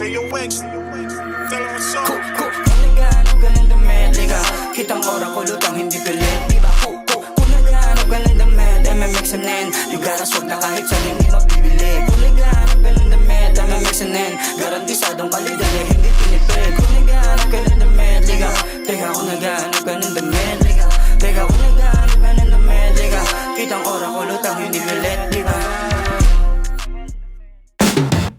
yung wings. Tell them what's up. Naghanap ka ng damit, liga. Kitang ora ko lutang hindi pilit, diba? Kung naghanap ka ng damit, MMXNN. Ligaraswag na kahit sa hindi mabibili. Kung naghanap ka ng damit, MMXNN. Garantisadong kalidad eh, hindi pinipid. Kung naghanap ka ng damit, liga. Teka kung naghanap ka ng damit, liga. Teka kung naghanap ka ng damit, liga. Kitang ora ko lutang hindi pilit, diba?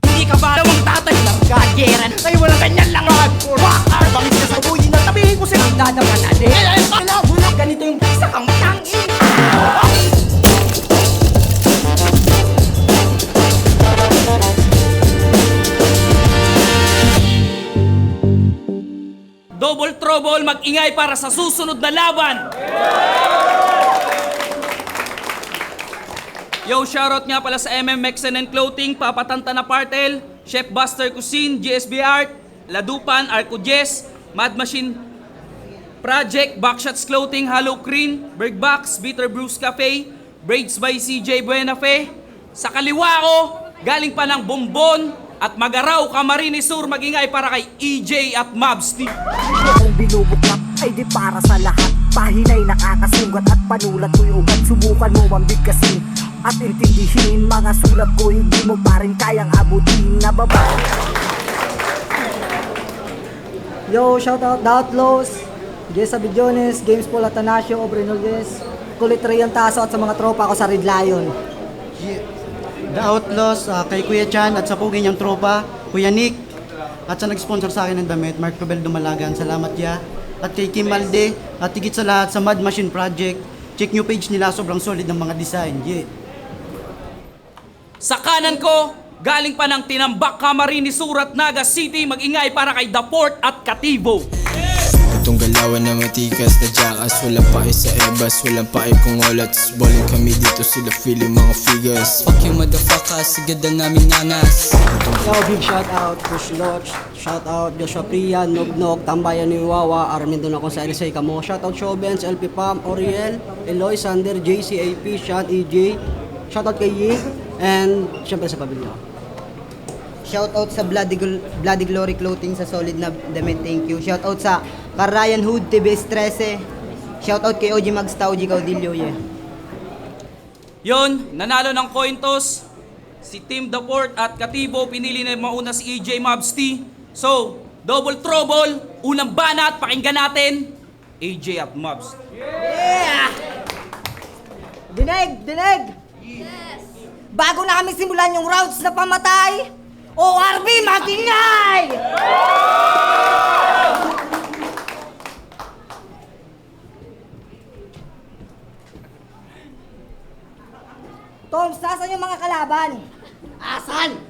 Hindi ka ba namang tatay ng gageran? Ay walang ganyan lang hardcore. Bakar, bangis ka sa buhay na tabihin ko silang dadaman natin. Wala, ganito yung isa kang tangin. Double trouble, mag-ingay para sa susunod na laban! Yo, shoutout nga pala sa MMXNN Clothing, Papatanta na Partel, Chef Buster Cuisine, GSB Art, Ladupan, Arco Jess, Mad Machine Project, Backshots Clothing, Hollow Green, Bergbox, Bitter Brews Cafe, Braids by CJ Buenafe. Sa kaliwa ko, galing pa ng Bombon at Magaraw, Camarines Sur, mag-ingay para kay EJ at Mabs T. Kung binubuklap ay di para sa lahat. Pahinay nakakasugat at panulat ko'y ugat. Subukan mo mambigkasin at intindihin mga sulat ko, hindi mo pa rin kayang abutin na baba. Yo, shoutout The Outlaws, Jessa Bidjones, Games Paul Atanasio, Obrenolles, Kulit Rian Taso at sa mga tropa ko sa Red Lion. The Outlaws, kay Kuya Chan at sa pugi niyang tropa, Kuya Nick, at sa nag-sponsor sa akin ng damit, Mark Robel Dumalagan, salamat ya. At kay Kim Malde, at higit sa lahat sa Mad Machine Project, check nyo page nila, sobrang solid ng mga design, yeah. Sa kanan ko, galing pa ng Tinambak, Camarines Sur at Naga City, mag-ingay para kay The Port at Katibo. Itong galawan na matikas na jackass. Walang pake sa ebas, walang pake kung olats. Bowling kami dito, sila feeling mga figures. Fuck you motherfuckers, sigad na namin nanas. Yo, big shoutout Push Lodge, shoutout Joshua Priya, Nog, Tambayan ni Wawa, Armin doon ako sa LSA Kamo. Shoutout Showbenz, LP Pam, Oriel, Eloy, Sander, JC, AP, Sean, EJ. Shoutout kay Ying, and syempre sa pamilya. Shoutout sa Bloody Glory Clothing sa solid na damit, thank you. Shoutout sa Karayan Hood, TBS 13. Shoutout kay OG Magsta, OG Caudillo, yeah. Yon, nanalo ng coin toss si Team The Port at Katibo, pinili na mauna si EJ Mabs T. So, double trouble, unang banat, pakinggan natin, AJ at Mabs. Yeah! Dinig! Yes! Bago na kami simulan yung rounds na pamatay, ORB, mag-ingay! Tom, saan yung mga kalaban? Asan?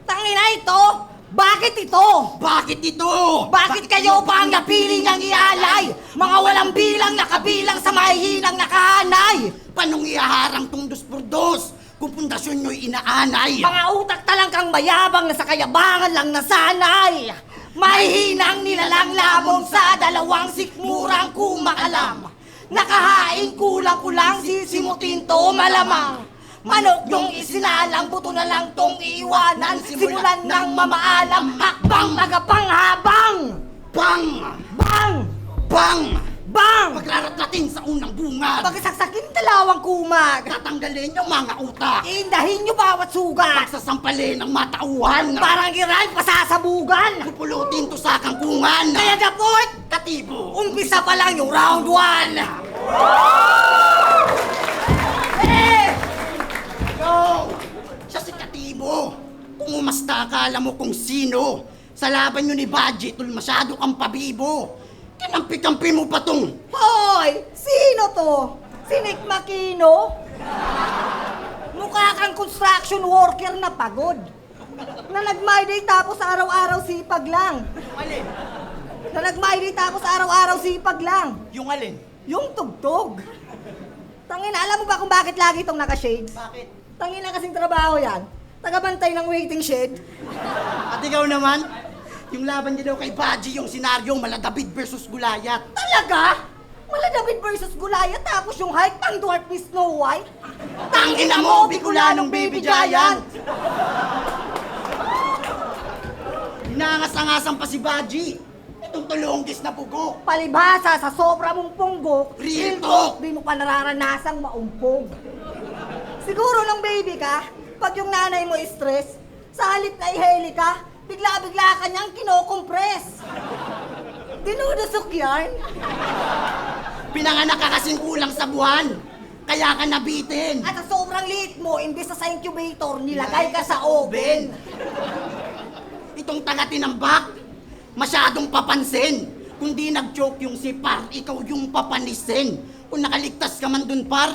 Tangina ito! Bakit ito? Bakit ito? Bakit kayo pa ang napili niyang ialay? Mga walang bilang nakabilang sa mahihinang nakahanay! Panong ihaharang tong dos-por-dos kung pundasyon nyo'y inaanay? Mga utak talangkang mayabang na sa kayabangan lang nasanay! Mahihinang nilalang labong sa dalawang sikmurang kumakalam. Nakahain kulang-kulang sisimutin to malamang. Manok yung isinalang, buto na lang tong iiwanan. Simulan ng mamaalam, hakbang magapanghabang. Bang! Bang! Bang! Bang! Paglaratratin sa unang bungad. Pagsaksakin dalawang kumag. Tatanggalin yung mga utak. Iindahin nyo bawat sugat. Pagsasampalin ng matauhan. Parang iral pasasabugan. Pupulutin to sa kangkungan. Kaya The Port, Katibo. umpisa pa lang yung round 1. Yo! Siya si Katibo. Kung umasta akala mo kung sino. Sa laban nyo ni Badji, tul masyado kang pabibo. Kinampi-kampi mo pa tong... Hoy! Sino to? Si Nick Makino? Mukha kang construction worker na pagod. Na nag-my day tapos araw-araw sipag lang. Alin? Na nag-my day tapos araw-araw sipag lang. Yung alin? Yung tugtog. Tangina, alam mo ba kung bakit lagi itong naka-shades? Bakit? Tangina kasing trabaho yan. Tagabantay ng waiting shed. At ikaw naman, yung laban niya daw kay Badji, yung senaryo Maladabid versus Gulayat. Talaga? Maladabid versus Goliath tapos yung height ng dwarf ni Snow White? Tangina mo, Bicolanong Baby Giant! Nangas-angasan pa si Baji. Itong tulunggis na bugok. Palibhasa sa sobra mong punggok, Real talk. di mo pa nararanasang maumpog. Siguro nung baby ka, pag yung nanay mo stress, sa halip na iheli ka, bigla-bigla ka niyang kinokompress. Dinudusok yan. Pinanganak ka kasing kulang sa buwan. Kaya ka nabitin. At sa sobrang liit mo, imbis na sa incubator, nilagay ka sa oven. Itong taga-tinambak, masyadong papansin. Kung di nag-joke yung si Par, ikaw yung papanisin. Kung nakaligtas ka man dun, Par,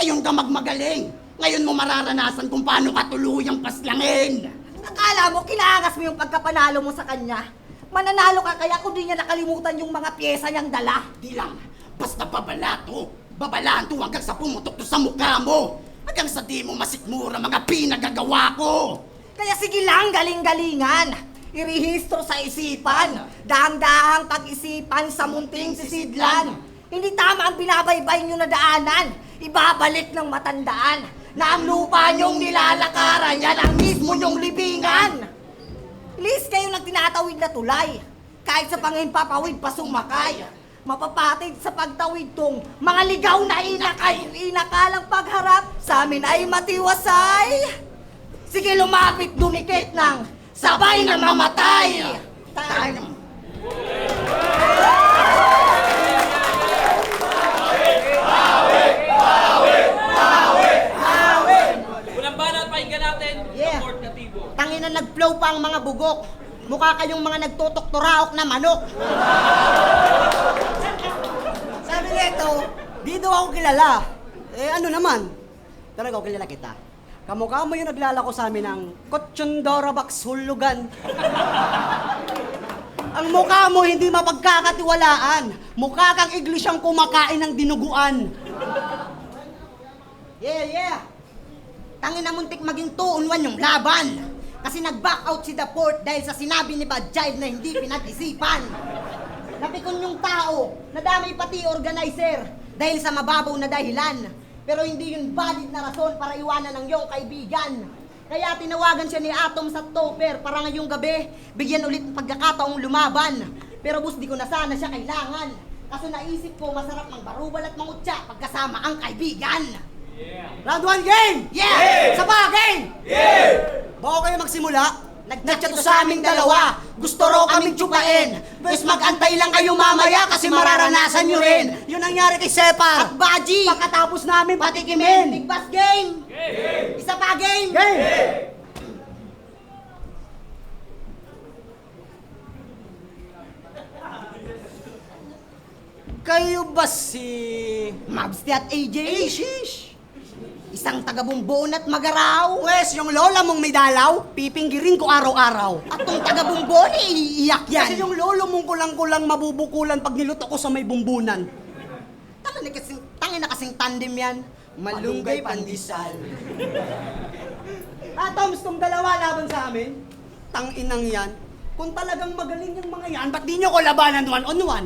ngayon ka magmagaling. Ngayon mo mararanasan kung paano ka tuluyang paslangin. Akala mo, kinaangas mo yung pagkapanalo mo sa kanya. Mananalo ka kaya kung di niya nakalimutan yung mga pyesa niyang dala. Di lang, basta babalato. Babalaan to hanggang sa pumutok to sa mukha mo. Hanggang sa di mo masikmura mga pinagagawa ko. Kaya sige lang, galing-galingan. Irehistro sa isipan. Dahang-dahang pag-isipan sa munting sisidlan. Hindi tama ang binabaybay nyo na daanan. Ibabalik ng matandaan na ang lupa nyong nilalakaran yan ang mismo nyong libingan. Ilis kayo ng tinatawid na tulay. Kahit sa pangimpapawid pa sumakay. Mapapatid sa pagtawid tong mga ligaw na inakay. Inakalang pagharap sa amin ay matiwasay. Sige lumapit, dumikit ng sabay na mamatay. Tayo. Unang banat, pakinggan natin. Yeah. Support Katibo. Tangina nag-flow pa ang mga bugok. Mukha kayong mga nagtutok-turaok na manok. Sabi nito, di daw ako kilala. Eh ano naman? Talaga ako kilala kita. Kamukha mo yung naglalako sa amin ng Kotsyondora Box Hulugan. Ang mukha mo hindi mapagkakatiwalaan. Mukha kang iglesyang kumakain ng dinuguan. Yeah. Tangina muntik maging 2-on-1 yung laban. Kasi nag-back out si The Port dahil sa sinabi ni Bad Jive na hindi pinag-isipan. Napikon yung tao, nadamay pati organizer dahil sa mababaw na dahilan. Pero hindi yun valid na rason para iwanan ng iyong kaibigan. Kaya tinawagan siya ni Atom sa topper para ngayong gabi bigyan ulit ng pagkakataong lumaban. Pero bus di ko na sana siya kailangan. Kaso naisip ko masarap mang barubal at mangutya pagkasama ang kaibigan. Round 1 game! Yeah! Sa pa game! Bago kayo magsimula, nagchat sa aming dalawa. Gusto raw kaming tsupain. Pues magantay lang kayo mamaya kasi mararanasan nyo rin. Yun nangyari kay Separ. At Baji! Pagkatapos namin patikimin. Big Bass game! Isa pa game! Game! Kayo ba si... Mabsti at AJ! Shish! Isang taga-bumbon at magaraw! Pwes, yung lola mong may dalaw, pipinggirin ko araw-araw. At tong taga-bumbon, iiyak yan! Kasi yung lolo mong kulang-kulang mabubukulan pag niluto ko sa may bumbunan. Tangin na kasing tandem yan. Malunggay pandesal. Atoms, tong dalawa laban sa amin. Tanginang yan. Kung talagang magaling yung mga yan, ba't di nyo ko labanan 1-on-1?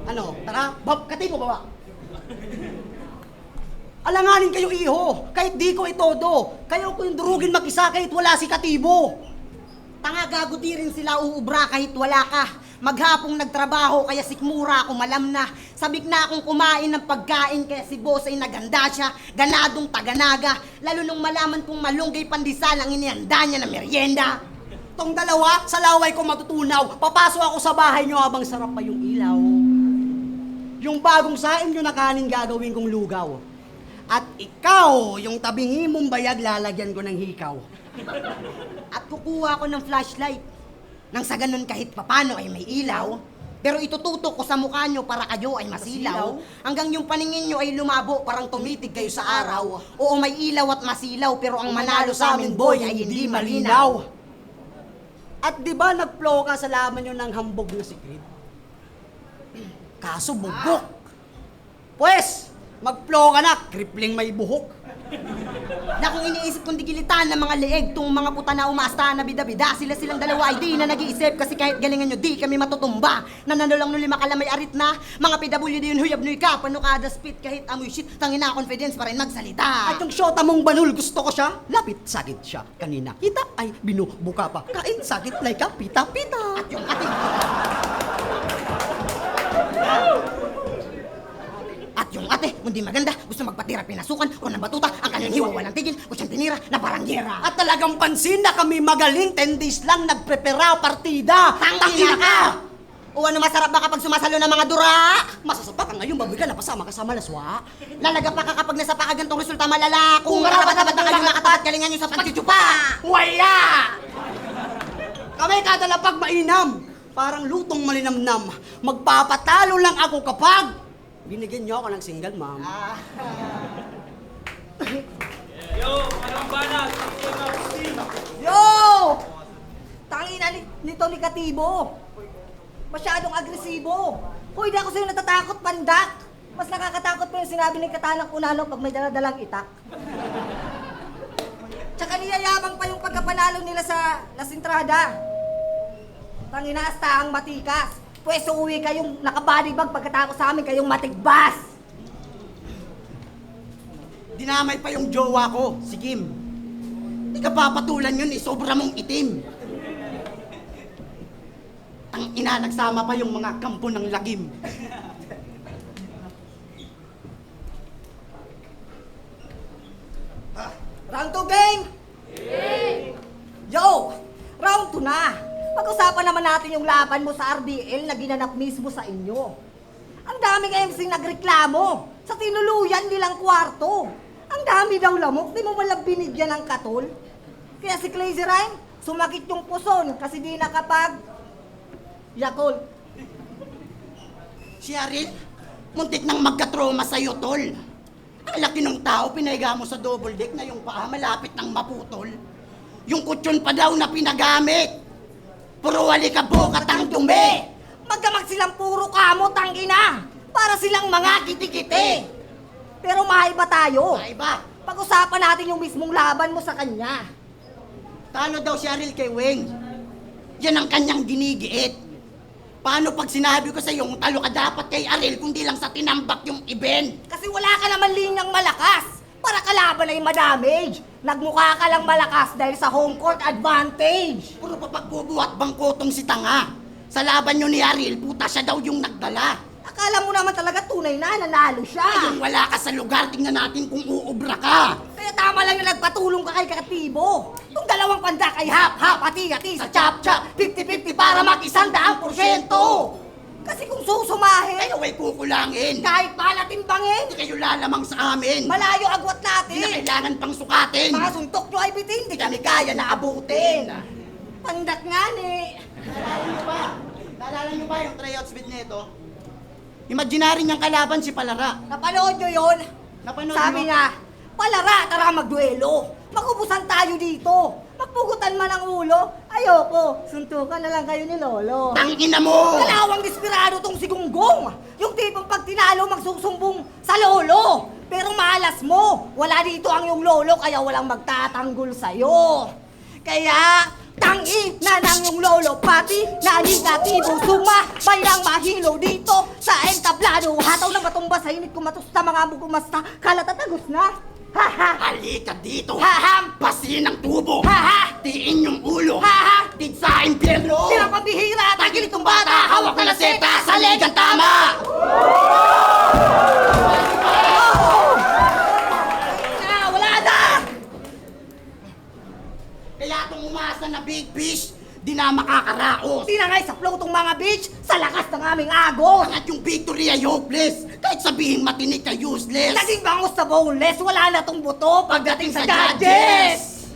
Ano, tara, Katibo, baba. Alanganin kayo iho, kahit di ko itodo. Kayo ko yung durugin mag-isa kahit wala si Katibo. Tanga gaguti rin sila uubra kahit wala ka. Maghapong nagtrabaho kaya sikmura ako malam na. Sabik na akong kumain ng pagkain kaya si boss ay naganda siya. Ganadong taganaga. Lalo nung malaman kong malunggay pandesal ang inihanda niya na merienda. Tong dalawa, sa laway ko matutunaw. Papasok ako sa bahay nyo habang sarap pa yung ilaw. Yung bagong saing nyo na kanin gagawin kong lugaw. At ikaw, yung tabingi mong bayag, lalagyan ko ng hikaw. At kukuha ko ng flashlight. Nang sa ganun kahit papano ay may ilaw. Pero itututok ko sa mukha nyo para kayo ay masilaw. Hanggang yung paningin nyo ay lumabo parang tumitig kayo sa araw. Oo, may ilaw at masilaw pero ang manalo sa amin boy ay hindi malinaw. At di ba nag-flow ka sa laman nyo ng hambog na si Creed? Kaso bugok. Pues, Mag-flow ka na, kripling may buhok. Na kung iniisip kong digilitan ng mga leeg tong mga puta na umasta na bida-bida, silang dalawa ay di na nag-iisip kasi kahit galingan nyo di kami matutumba. Nanano lang nung 5 kalamay arit na, mga PWD yun huyab nuy ka, paano kada spit kahit amoy shit, tangina confidence pa rin magsalita. At yung syota mong banul, gusto ko siya, lapit sakit siya. Kanina, kita ay binubuka pa. Kain sakit like a pita-pita. At yung ating... At yung ate, hindi maganda, gusto magpatira pinasukan o ng batuta, ang kanyang hiwa walang tigil, o siyang tinira na barangyera. At talagang pansin na kami magaling, 10 days lang nagprepara partida. Tangina ka! O ano masarap ba kapag sumasalo ng mga dura? Masasapa ka ngayon, baboy ka na pasama ka sa malaswa. Lalagap pa ka kapag nasa pa gantong resulta malala. Kung marapat-dapat na kayong nakatapat, galingan nyo sa pagtitsupa. Wala! Kami kadalapag mainam, parang lutong malinamnam. Magpapatalo lang ako kapag binigyan niyo ako ng single, ma'am. Yo, anong banat? Yo! Tangina nito negatibo. Masyadong agresibo. Hoy, di ako sa'yo natatakot, pandak. Mas nakakatakot pa yung sinabi ni Katanang Unano pag may daladalang itak. Tsaka niyayabang pa yung pagkapanalo nila sa Las Entrada. Tangina, hasta ang matikas. Pwes uuwi kayong nakabodybag pagkatapos sa amin kayong matigbas. Dinamay pa yung jowa ko, si Kim. Di ka papatulan yun, sobra mong itim. Ang ina, nagsama pa yung mga kampo ng lagim. Round 2 game! Yo! Round 2 na! Pag-usapan naman natin yung laban mo sa RBL na ginanap mismo sa inyo. Ang daming MC nagreklamo sa tinuluyan nilang kwarto. Ang dami daw lamok, di mo walang binigyan ng katol. Kaya si Crazy Rhyme, sumakit yung puson kasi di nakapag yakol. Si Aril, muntik nang magka-trauma sa'yo, tol. Ang laki ng tao, pinahiga mo sa double deck na yung paa malapit ng maputol. Yung kutsyon pa daw na pinagamit. Puro walikabok at ang dumi. Magdamag silang puro kamo, tangina. Para silang mga kiti-kiti. Pero maiba tayo. Iba, Pag-usapan natin yung mismong laban mo sa kanya. talo daw si Aril kay Weng. Yan ang kanyang ginigiit. Paano pag sinabi ko sa yung talo ka dapat kay Aril kundi lang sa tinambak yung event? Kasi wala ka naman linyang malakas. Para kalaban ay madamage. Nagmukha ka lang malakas dahil sa home court advantage. Puro pa pagbubuhat bangkotong si Tanga. Sa laban nyo ni Aril, puta siya daw yung nagdala. Akala mo naman talaga tunay na nanalo siya. Yung wala ka sa lugar, tingnan natin kung uubra ka. Kaya tama lang na nagpatulong ka kay Katibo. Yung dalawang pandak ay hap-hap, hati-hati sa chop-chop, 50-50 para mag-100%. Kasi kung susumahin, Kayo ay kukulangin. kahit palatimbangin, Hindi kayo lalamang sa amin. malayo agwat Hindi na natin. kailangan pang sukatin. Mga suntok nyo ay bitin, di kami kaya na abutin. Pandak nga ni. Naalala nyo ba yung tryouts bid nito? Imaginary niyang kalaban si Palara. Napanood nyo yun? Napanood Sabi nyo? niya, Palara, tara magduelo. Magubusan tayo dito. Magpugutan man ang ulo. Ayoko, suntukan na lang kayo ni Lolo. Tangina mo! Kalawang desperado tong si Gunggong. Yung tipong pag tinalo magsusumbong sa Lolo. Pero malas mo, wala dito ang yung Lolo kaya walang magtatanggol sa'yo. Kaya, tangi na nang yung Lolo pati na negatibo suma bayang mahilo dito sa entablado. Hataw na matumba sa init kumatusta mga mugumasta kalatatagos na. Ha ha! Halika dito! Haham! Pasin ang tubo! Ha ha! Tiin yung ulo! Ha ha! Tid sa impyerno! Sila pambihira! Tagil itong bata! Hawak na laseta! Sa ligang tama! Wala na! Kaya itong umasa na big fish, di na makakaraos! Tinangay sa flow tong mga bitch sa lakas ng aming agos. At yung victory ay hopeless! Kahit sabihin matinik ka useless! Naging bangus sa boneless, wala na tong buto pagdating sa judges!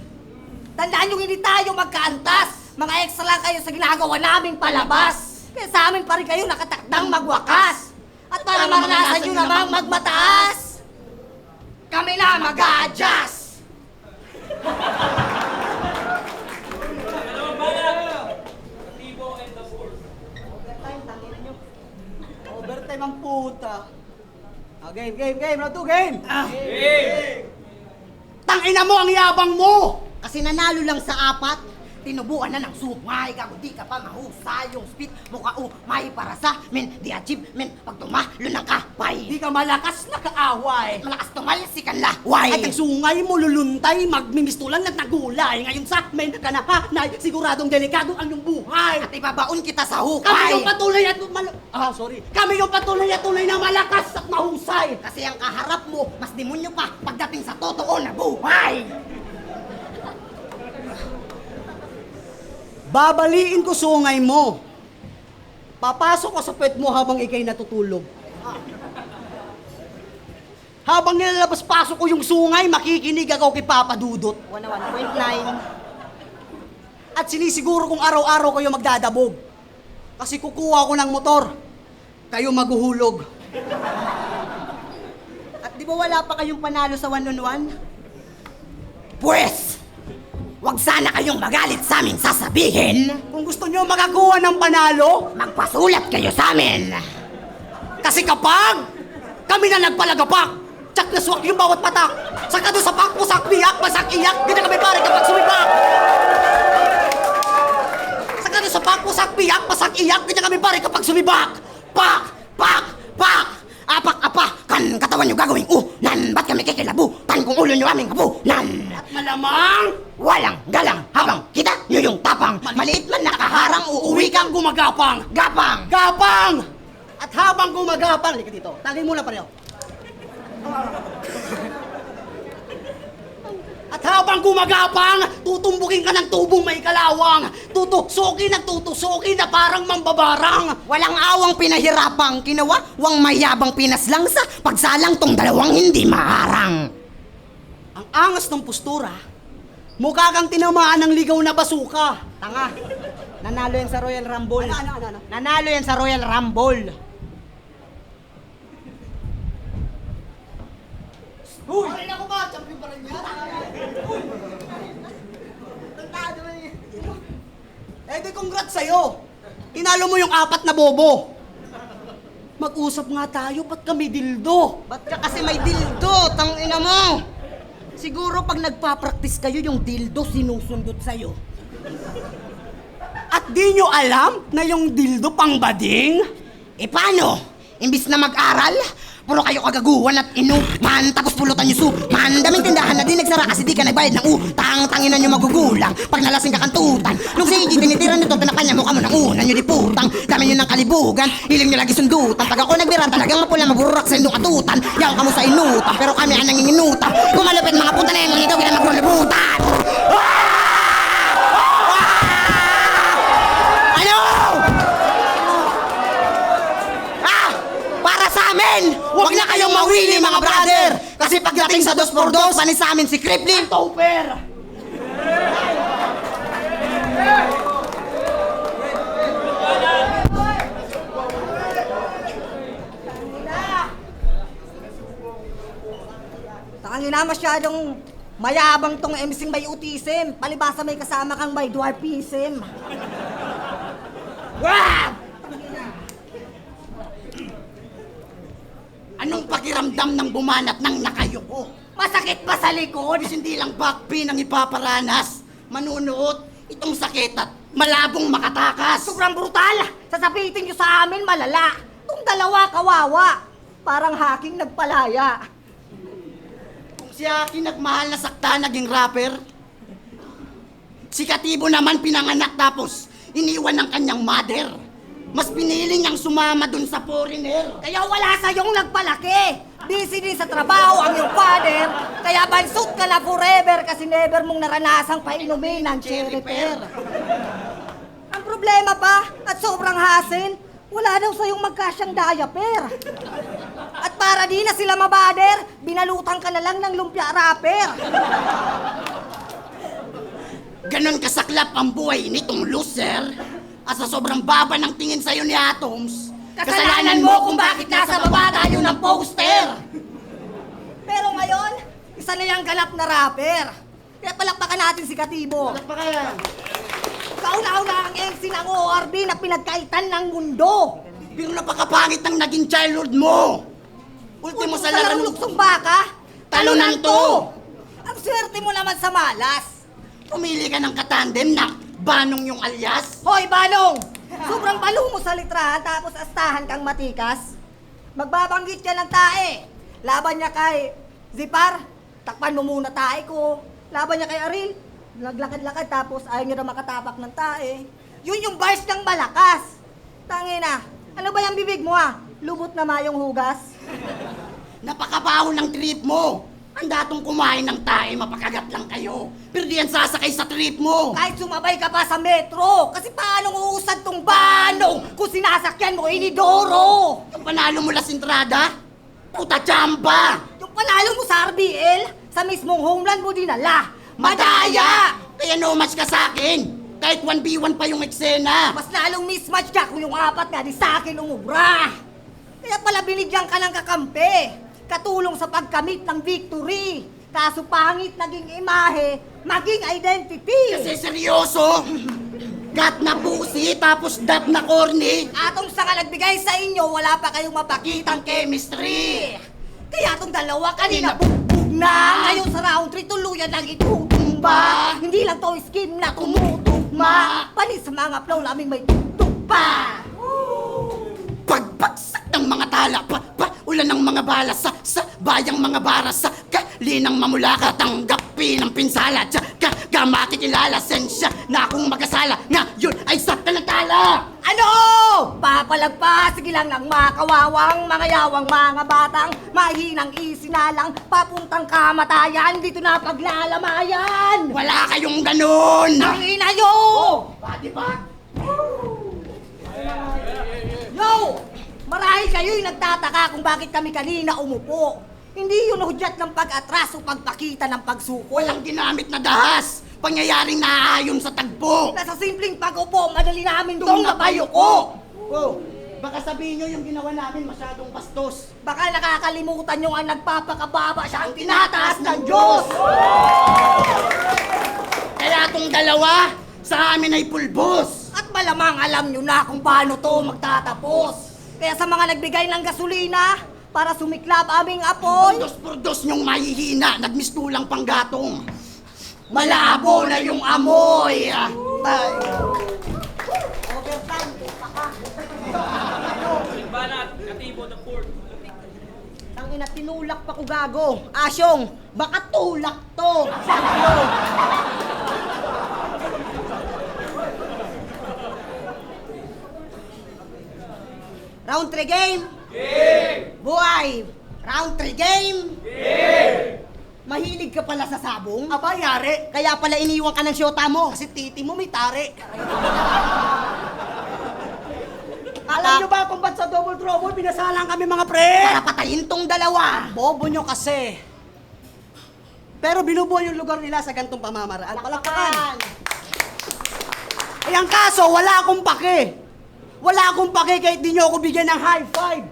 Tandaan nyo, hindi tayo magkaantas. Mga extra lang kayo sa ginagawa naming palabas. Kaya sa amin pa rin kayo nakatakdang magwakas. At para maranasan nyo namang magmataas, kami na mag-a-adjust. Anong banat? Katibo and the Force. Overtime ang puta! Okay. Game. Round 2, game. Tangina mo ang yabang mo! Kasi nanalo lang sa 4, tinubuan na ng sumay, gago di ka pa mahusay, yung speed mukha may para sa men, di achievement, pag tumalo ng kapay. Di ka malakas na kaaway. Malakas tumalsikan laway. At ang sungay mo luluntay, magmimistulan at nagulay. Ngayon sa amin ka na hanay, siguradong delikado ang iyong buhay. At ibabaon kita sa Kami hukay. yung patuloy at Kami yung patuloy at tunay na malakas at mahusay. Kasi ang kaharap mo, mas demonyo pa pagdating sa totoo na buhay. Babaliin ko sungay mo. Papasok ka sa puwet mo habang ikay natutulog. Habang nilalabas-pasok ko yung sungay, makikinig ako kay Papa Dudut. 101.9. At sinisiguro kong araw-araw kayo magdadabog. Kasi kukuha ko ng motor. Kayo maghuhulog. At di ba wala pa kayong panalo sa 1-on-1? Pwes, Huwag sana kayong magalit sa amin sasabihin. kung gusto nyo makakuha ng panalo, Magpasulat kayo sa amin. kasi kapag kami na nagpalagapak, tsak na swak yung bawat patak. Saka doon sa pakpusak, biyak, masak, iyak, ganyan kami pare kapag sumibak. Saka doon sa pakpusak, biyak, masak, iyak, ganyan kami pare kapag sumibak. Pak! Pak! Pak! Apak-apak, kan katawan nyo gagawing unan. Ba't kami kikilabutan kung ulo nyo aming kapunan? At malamang, Walang galang habang kita nyo yung tapang. Maliit man nakaharang, uuwi kang gumagapang. gapang. Gapang! At habang gumagapang, halika dito, tagay muna pareho. At habang gumagapang, tutumbukin ka ng tubong may kalawang. Tutusukin na parang mambabarang. Walang awang pinahirapang kinawa, wang mayabang pinaslang sa pagsalang tong dalawang hindi maharang. Ang angas ng postura, mukha kang tinamaan ng ligaw na basuka. Tanga, nanalo yan sa Royal Rumble. Ano? Nanalo yan sa Royal Rumble. Uy! Ako ba? Champion pa rin yan? Eh di congrats sa'yo. Tinalo mo yung 4 na bobo. Mag-usap nga tayo, ba't kami dildo? Ba't ka kasi may dildo, tangina mo? Siguro pag nagpa-practice kayo, yung dildo sinusundot sa'yo. At di nyo alam na yung dildo pang bading? Eh paano? Imbis na mag-aral, puro kayo kagaguhan at inuman, tapos pulutan nyo suman. Daming tindahan na di nagsara kasi di ka nagbayad ng utang. Tanginan nyo magugulang pag nalasing ka kantutan. Nung sige, tinitira nyo to, pinapanya mo ka mo ng una nyo di putang. Dami nyo ng kalibugan, hiling nyo lagi sundutan. Pag ako nagbira, talagang mapula maburak sa indong atutan. Yang ka mo sa inutan, pero kami ang nanginginutan. Kumalapit mga puta na yung ikaw na magrulubutan. Ano? Para sa amin, huwag na kayong mawili mga brother. Kasi pagdating sa 2x2, panis sa amin si Kriplin. Topper! Tangina masyadong mayabang tong MCing may autism. Palibasa may kasama kang may dwarfism. Anong pakiramdam ng bumanat ng nakayuko? Masakit pa sa likod, hindi lang backpain ang ipaparanas. Manunuot, itong sakit at malabong makatakas. Sobrang brutal! Sasapitin nyo sa amin malala. Itong dalawa kawawa. Parang haking nagpalaya. Kung si Aki nagmahal na sakta naging rapper, si Katibo naman pinanganak tapos iniwan ng kanyang mother. Mas pinili niyang sumama dun sa foreigner. Kaya wala sa iyong nagpalaki. Busy din sa trabaho ang iyong father. Kaya bansot ka na forever kasi never mong naranasang painumin ng cherry pear. Ang problema pa at sobrang hassle, wala daw sa iyong magkasyang diaper. At para di na sila mabader, binalutan ka na lang ng lumpia wrapper. Ganon kasaklap ang buhay nitong loser. At sa sobrang baba ng tingin sa'yo ni Atoms, Kasalanan mo kung bakit nasa baba tayo ng poster. Pero ngayon, isa na yung ganap na rapper. Kaya palakpakan natin si Katibo. Palakpakan. Kauna-una ang MC ng ORB na pinagkaitan ng mundo. Pero napakapangit ng naging childhood mo. Ultimo sa larong larong luksong baka. talunan to. Ang swerte mo naman sa malas. Pumili ka ng katandem na Banong yung alias. Hoy, Balong! Sobrang balo mo sa litrahan tapos astahan kang matikas. Magbabanggit ka ng tae. Laban niya kay Zipar, takpan mo muna tae ko. Laban niya kay Aril, naglakad-lakad tapos ayaw niya na makatapak ng tae. Yun yung bars ng malakas. Tangina, ano ba yung bibig mo Lubot na mayong hugas? Napakabaho ng trip mo. Ang datong kumain ng tae, mapakagat lang kayo. Pero di yan sasakay sa trip mo. Kahit sumabay ka pa sa metro, kasi paano uusad tong Banong kung sinasakyan mo inidoro? Yung panalo mo Las Entrada, puta chamba. Yung panalo mo sa RBL, sa mismong homeland mo dinala. Madaya! Kaya no match ka sa akin. Kahit 1v1 pa yung eksena. Mas lalong mismatch ka kung yung apat nga di sa akin umubra. Kaya pala binigyan ka ng kakampi. Katulong sa pagkamit ng victory. Kaso pangit naging imahe, maging identity. Kasi seryoso. Gat na pusi, tapos dat na corny. Atong sa nagbigay sa inyo, wala pa kayong mapakitang chemistry. Kaya tong dalawa kanina bugbog na. Ngayon sa round 3, tuluyan lang itutumba. Hindi lang to scheme na tumutugma. Panis sa mga flow laming may tugtog pa. Pagbagsak ng mga tala, ulan ng mga bala sa bayang mga bara sa kalinang mamula tanggapin ng pinsala. Ka makikilala, sensya na akong magkasala. Ngayon ay sa talantala. Ano? Papalagpas, sige lang ng makawawang, mga yawang, mga batang, mahinang isinalang, papuntang kamatayan, dito na paglalamayan. Wala kayong ganun. Ang inayo! Pati ba? Yo! Marahil kayo'y nagtataka kung bakit kami kanina umupo. Hindi yun hudyat ng pag-atras o pagpakita ng pagsuko. Walang ginamit na dahas. Pangyayaring naaayon sa tagpo. Nasa simpleng pag-upo, madali namin doon napayuko. Oh, baka sabihin nyo yung ginawa namin masyadong bastos. Baka nakakalimutan nyo ang nagpapakababa siya ang tinataas ng Diyos. Kaya tong dalawa, sa amin ay pulbos. At malamang alam nyo na kung paano to magtatapos. Kaya sa mga nagbigay ng gasolina, para sumiklab aming apoy, Purdos-purdos nyong mahihina, nagmistulang panggatong. Malabo na yung amoy. overtime, Banat, Katibo the Port. Tangina, tinulak pa ko gago. Asyong, baka tulak to. Round 3 game? Buhay! Round 3 game? Mahilig ka pala sa sabong? Aba, yari. Kaya pala iniwan ka ng syota mo. Kasi titi mo may tari. Alam nyo ba kung ba't sa double trouble, pinasalang kami mga pre? para patayin tong dalawa? Bobo nyo kasi. Pero binubuo yung lugar nila sa gantong pamamaraan. Palakpakan. Eh ang kaso, wala akong pake. Wala akong pake kahit di nyo ako bigyan ng high five.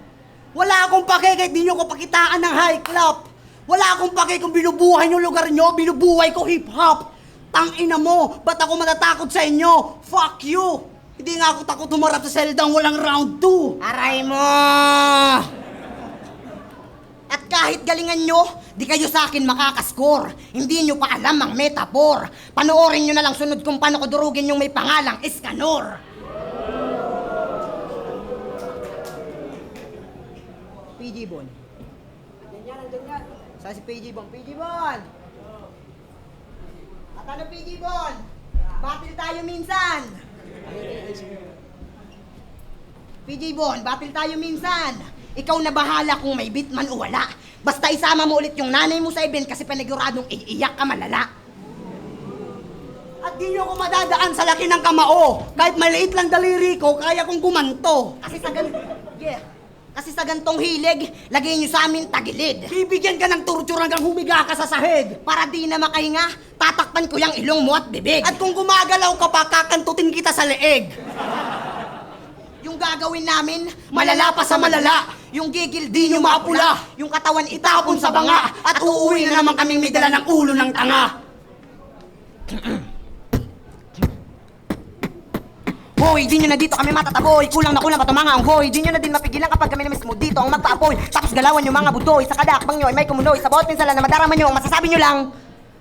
Wala akong pake kahit di nyo ako pakitaan ng high clap. Wala akong pake kung binubuhay yung lugar nyo, binubuhay ko hip-hop. Tangina mo, ba't ako matatakot sa inyo? Fuck you! Hindi nga ako takot humarap sa seldang walang round 2. Aray mo! At kahit galingan nyo, di kayo sa akin makakaskor. Hindi nyo pa alam ang metaphor. Panoorin nyo na lang sunod kung paano ko durugin yung may pangalang Escanor. PG Bon. Andyan yan. Saan si PG Bon? PG Bon! At ano PG Bon? Batil tayo minsan. PJ Bon, batil tayo minsan. Ikaw na bahala kung may beat man o wala. Basta isama mo ulit yung nanay mo sa event kasi paniguradong iiyak ka malala. At di nyo ako madadaan sa laki ng kamao. Kahit maliit lang daliri ko, kaya kong gumanto. Kasi sa gantong hilig, lagay nyo sa amin tagilid. Bibigyan ka ng torture hanggang humiga ka sa sahig. Para di na makahinga, tatakpan ko yung ilong mo at bibig. At kung gumagalaw ka pa, kakantutin kita sa leeg. Yung gagawin namin, malala pa sa malala. Yung gigil di nyo maapula. Yung katawan itapon sa banga. At uuwi na naman kaming may dala ng ulo ng tanga. boy. Di nyo na dito kami matataboy. Kulang na kulang pa to mga anggoy. Di nyo na din mapigilan kapag kami na mismo dito ang magpaapoy. Tapos galawan yung mga budoy. Sa kadakbang nyo ay may kumunoy. Sa bawat pinsalan na madarama nyo, ang masasabi nyo lang,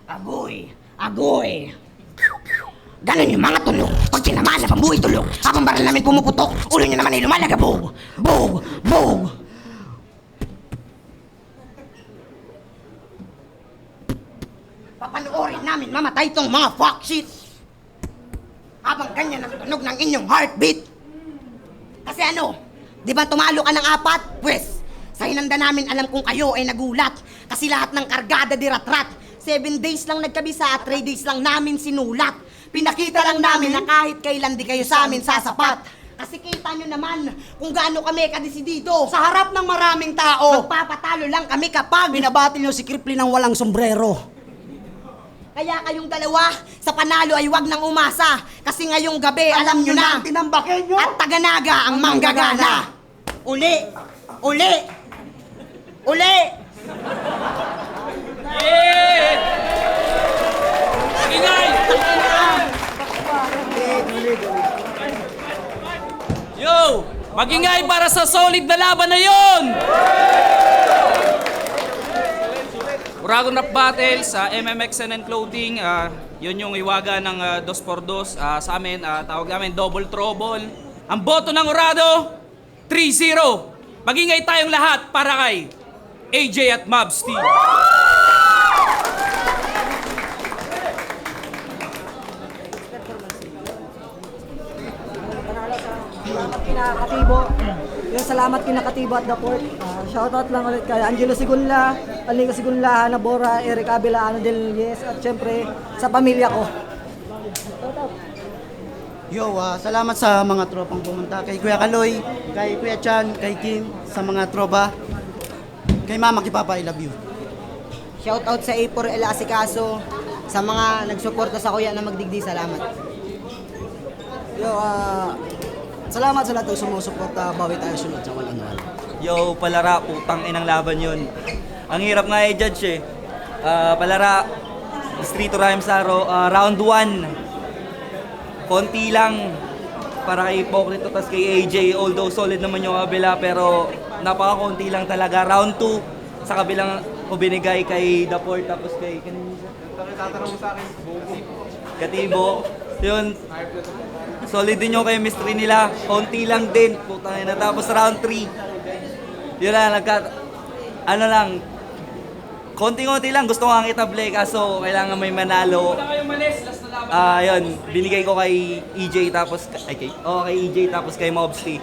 agoy, agoy. Ganon yung mga tunog. Pag tinamaan na pambuhay tulog. Habang baril namin pumuputok, ulo nyo naman ay lumalagabog. Bog, bog. Papanoorin namin mamatay tong mga fuck shit. Habang ganyan ang tunog ng inyong heartbeat. Kasi ano, di ba tumalo ka ng 4? Pwes, sa hinanda namin alam kung kayo ay nagulat. Kasi lahat ng kargada dirat-rat. 7 days lang nagkabisa at 3 days lang namin sinulat. Pinakita lang namin na kahit kailan di kayo sa amin sasapat. Kasi kita nyo naman kung gaano kami kadesidido. Sa harap ng maraming tao, magpapatalo lang kami kapag Binabatil nyo si Kripli ng walang sombrero. Kaya kayong dalawa, sa panalo ay wag nang umasa. Kasi ngayong gabi, alam nyo na, Tinambakin nyo. at taganaga ang manggagana. Uli! Uli! Uli! Yeah! Ingay! Yo! Magingay para sa solid na laban na yon! Uragon Rap Battle sa MMXNN Clothing, yun yung iwaga ng 2x2 sa amin, tawag namin Double Trouble. Ang boto ng Urado, 3-0. Magingay tayong lahat para kay AJ at Mavs Team. Salamat kina Katibo. Yung salamat kina Katibo at The Port. Shoutout lang ulit kay Angelo Sigunla, Aliga Sigunla, Hana Bora, Eric Abela, Ano Del Yes, at syempre sa pamilya ko. Yo, salamat sa mga tropang pumunta. Kay Kuya Kaloy, kay Kuya Chan, kay Kim, sa mga tropa. Kay Mama, kay Papa, I love you. Shoutout sa A4L Asikaso, sa mga nagsuporta sa kuya na magdigdi, salamat. Yo, salamat sa lahat ng sumusuporta. Bawi tayo sunod sa 1-on-1. Yo, Palara, putang inang laban yun. Ang hirap nga i-judge eh. Palara, Street Rhymes Saro, round 1. Konti lang para kay Pokrito tas kay AJ. Although solid naman yung kabila, pero napaka-konti lang talaga. Round 2, sa kabilang ko binigay kay The Port, tapos kay... Tatanong mo sa akin, Bobo. Katibo. Yun. Solid din yung chemistry nila. Konti lang din. Putang ina. Tapos round 3. Yun lang, ano lang. Konti-konti lang. Gusto ko nga kitable, kaso kailangan may manalo. Yun. Binigay ko kay EJ tapos kay EJ tapos kay Mobsty.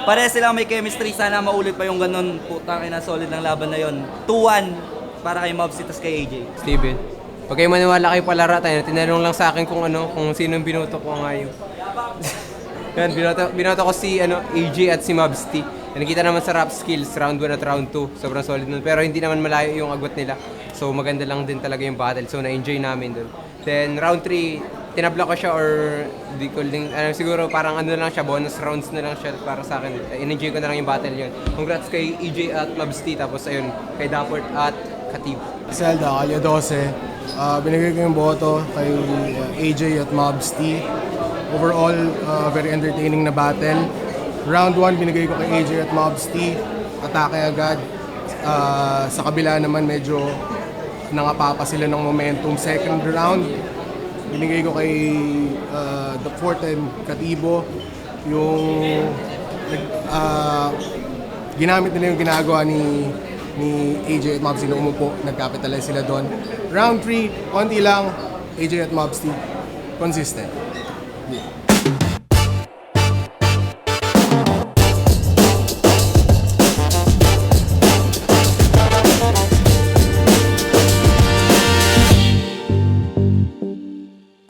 Pare sila may chemistry. Sana maulit pa yung ganun. Putang ina, solid ng laban na yun. 2-1 para kay Mobsty tapos kay AJ. Steven, pag kayo maniwala kay Palara tayo, tinanong lang sa akin kung sino yung binoto ko ngayon. Yan, binoto ko si AJ at si Mavsty. Nakita naman sa rap skills, round 1 at round 2. Sobrang solid nun. Pero hindi naman malayo yung agwat nila. So maganda lang din talaga yung battle. So na-enjoy namin dun. Then round 3, tinabla ko siya or di ko din, siguro parang lang siya, bonus rounds na lang siya para sa akin. In-enjoy ko na lang yung battle yun. Congrats kay AJ at Mavsty. Tapos ayun, kay Daport at Katib. Zelda, Kalya 12. Binigay ko yung boto kay AJ at Mobsty. Overall, very entertaining na battle. Round 1, binigay ko kay AJ at Mobsty. Atake agad. Sa kabila naman, medyo nangapapa sila ng momentum. Second round, binigay ko kay The Fort and Katibo. Yung ginamit nila yung ginagawa ni AJ at Mobsty na umupo, nag-capitalize sila doon. Round 3, konti lang, AJ at Mobsty, consistent. Yeah.